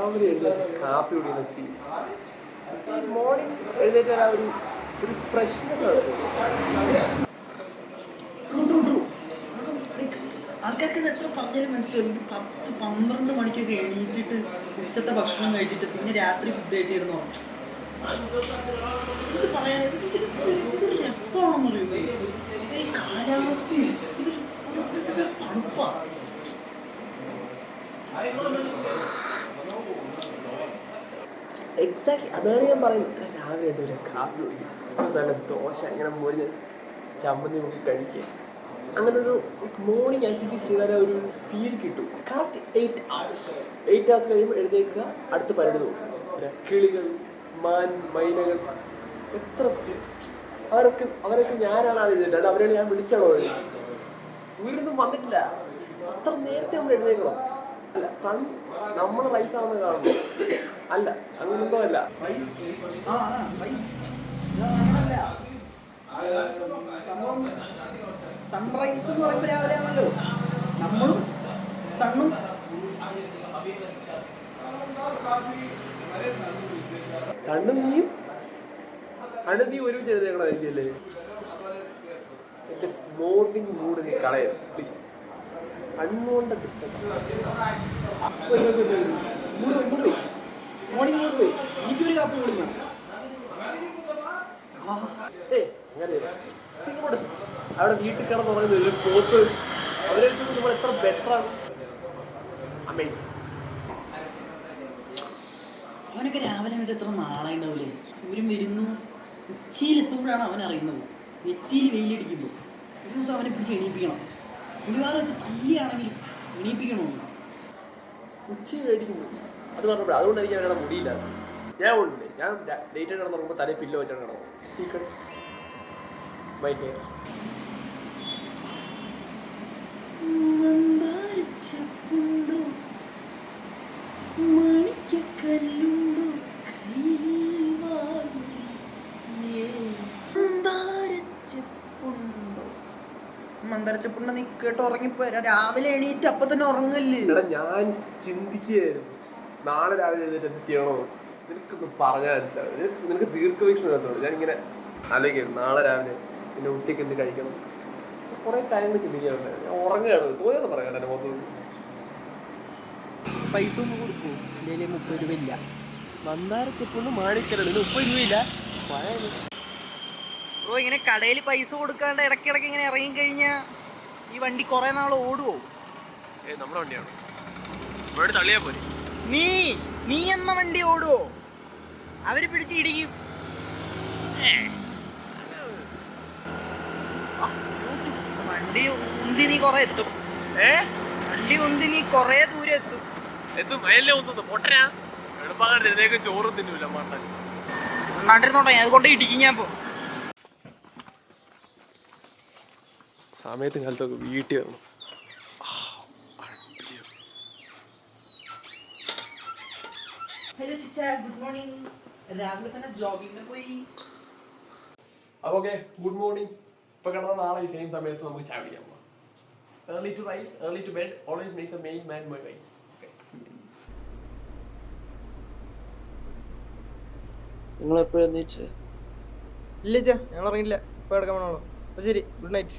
രാവിലെ കാപ്പി കുടിക്കുന്ന ഫീൽ. മോർണിംഗ് എഴുന്നേറ്റ് ഒരു ഫ്രഷ്നെസ് ആൾക്കാർക്ക് ഇത് എത്ര പറഞ്ഞാലും മനസ്സിലാവും. 10-12 മണിക്കൊക്കെ എണീറ്റിട്ട് ഉച്ചത്തെ ഭക്ഷണം കഴിച്ചിട്ട് പിന്നെ രാത്രി ഫുഡ് കഴിച്ചിരുന്നോ എന്ത് പറയാൻ എന്തൊരു രസമാണെന്ന് അറിയുമോ ഈ കാലാവസ്ഥയും ഇതൊരു തണുപ്പാ. എക്സാക്ട്ലി അതാണ് ഞാൻ പറയുന്നത്. രാവിലെ ഒരു കാപ്പി കുടിക്കും, നല്ല ദോശ ഇങ്ങനെ മോര് ചമ്മന്തി നോക്കി കഴിക്കുക. അങ്ങനെ ഒരു മോർണിംഗ് ആക്ടിവിറ്റീസ് ചെയ്താൽ ഒരു ഫീൽ കിട്ടും. കറക്റ്റ് 8 hours കഴിയുമ്പോൾ എഴുന്നേൽക്കുക, അടുത്ത പരിധി നോക്കുക. കിളികൾ, മാൻ, മൈനകൾ, എത്ര അവരൊക്കെ ഞാനാണ് എഴുന്നേറ്റത്. അവരെയാണ് ഞാൻ വിളിച്ചാണോ? സൂര്യനൊന്നും വന്നിട്ടില്ല, അത്ര നേരത്തെ നമ്മൾ എഴുന്നേക്കണം. അല്ല, സൺ നമ്മൾ റൈസാണെന്ന് കാണുന്നു. അല്ല, അങ്ങനൊന്നും അല്ല. സൺറൈസ് എന്ന് പറയുമ്പോൾ രാവിലെ ആണല്ലോ. നമ്മളും സണ്ണും സണ്ണും നീയും നീ ഒരുമിച്ച് എഴുതേക്കണമായിരിക്കല്ലേ. എന്റെ മോർണിംഗ് മൂഡ് നീ കളയരുത് please. Unwanted disturbance. Morning mood പോയി. എനിക്കൊരു കാപ്പി കുടിക്കണം. അങ്ങനെ അവിടെ വീട്ടിൽ കിടന്ന് പറയുന്നത് ഒരു പോത്ത് അവരെ നമ്മൾ എത്ര ബെറ്ററാണ്. അമേസിങ്. അവനൊക്കെ രാവിലെ വന്നിട്ട് എത്ര നാളെ ഉണ്ടാവില്ലേ. സൂര്യൻ വരുന്നു, ഉച്ചയിലെത്തുമ്പോഴാണ് അവൻ അറിയുന്നത്. നെറ്റിയിൽ വെയിലടിക്കുമ്പോൾ ഒരു ദിവസം അവനെ പിടിച്ച് എണീപ്പിക്കണം. ഒരുപാട് വെച്ച് തല്ലിയാണെങ്കിലും എണീപ്പിക്കണോ. ഉച്ചയിൽ മേടിക്കുന്നു അത് പറഞ്ഞപ്പോൾ അതുകൊണ്ടായിരിക്കും അവരുടെ മുടിയില്ല. ഞാൻ ഉണ്ട്, ഞാൻ ലേറ്റ് ആയിട്ട് കിടന്നുറങ്ങുമ്പോൾ തലേ പില്ലോ വെച്ചാണ് കിടന്നത്. Secret my hair. മന്ദാരച്ചപ്പുണ്ട നീ കേട്ട് ഉറങ്ങിപ്പോ രാവിലെ എണീറ്റ് അപ്പൊ തന്നെ ഉറങ്ങല്ലേ. ഞാൻ ചിന്തിക്കുകയായിരുന്നു നാളെ രാവിലെ എഴുന്നേറ്റ് എന്ത് ചെയ്യണോ. നിനക്കൊന്ന് പറഞ്ഞാൽ നിനക്ക് ദീർഘവീക്ഷണം എടുത്തോളൂ. ഞാനിങ്ങനെ ആലോചിക്കായിരുന്നു നാളെ രാവിലെ പിന്നെ ഉച്ചയ്ക്ക് എന്ത് കഴിക്കണം. കുറെ കാര്യങ്ങൾ ചിന്തിക്കാറുണ്ട്. ഞാൻ ഉറങ്ങുകയാണ്. തോന്നിയെന്ന് പറയാം എൻ്റെ മൊത്തം. പൈസ ഒന്നും കൊടുക്കൂ. എൻ്റെ 30 രൂപ ഇല്ല. മന്ദാരച്ചെപ്പുണ്ട് മാണിക്കലുണ്ട്, 30 രൂപയില്ല. ബ്രോ, ഇങ്ങനെ കടയിൽ പൈസ കൊടുക്കാണ്ട് ഇടയ്ക്കിടയ്ക്ക് ഇങ്ങനെ ഇറങ്ങി കഴിഞ്ഞാൽ ഈ വണ്ടി കുറെ നാൾ ഓടുവോ? നമ്മുടെ വണ്ടിയാണ്, ഇവിടെ തള്ളിയാ പോലെ. നീ എന്ന വണ്ടി ഓടുവോ? അവര് പിടിച്ച് ഇടിക്കും. വണ്ടി ഉന്തി നീ കൊറേ എത്തും. വണ്ടി ഉന്തി നീ കൊറേ ദൂരം എത്തും. അതിലെ ഒന്നും പൊട്ടനാ എളുപ്പമായിട്ട് ചോറും തിന്നൂല. മണ്ണാണ്ടിരുന്നോട്ടെ, അതുകൊണ്ട് ഇടിക്കും ഞാൻ. പോ സമയത്തും കാലത്തൊക്കെ വീട്ടിൽ വരണം. ഹലോ ചിച്ച, ഗുഡ് മോർണിംഗ്. രാവിലെ തന്നെ ജോഗിങ്ങിന് പോയി. അപ്പോൾ ഓക്കെ, ഗുഡ് മോർണിംഗ്. ഇപ്പൊ കിടന്ന നാളെ ഈ സെയിം സമയത്ത് നമുക്ക് ചായ കുടിക്കാൻ പോകാം. Early to rise, early to bed always makes a main man more wise. നിങ്ങൾ എപ്പോഴും ഇല്ല, ഞങ്ങൾ ഇറങ്ങില്ല. ഇപ്പൊ കിടക്കാൻ പോണോളൂ. ശരി, ഗുഡ് നൈറ്റ്.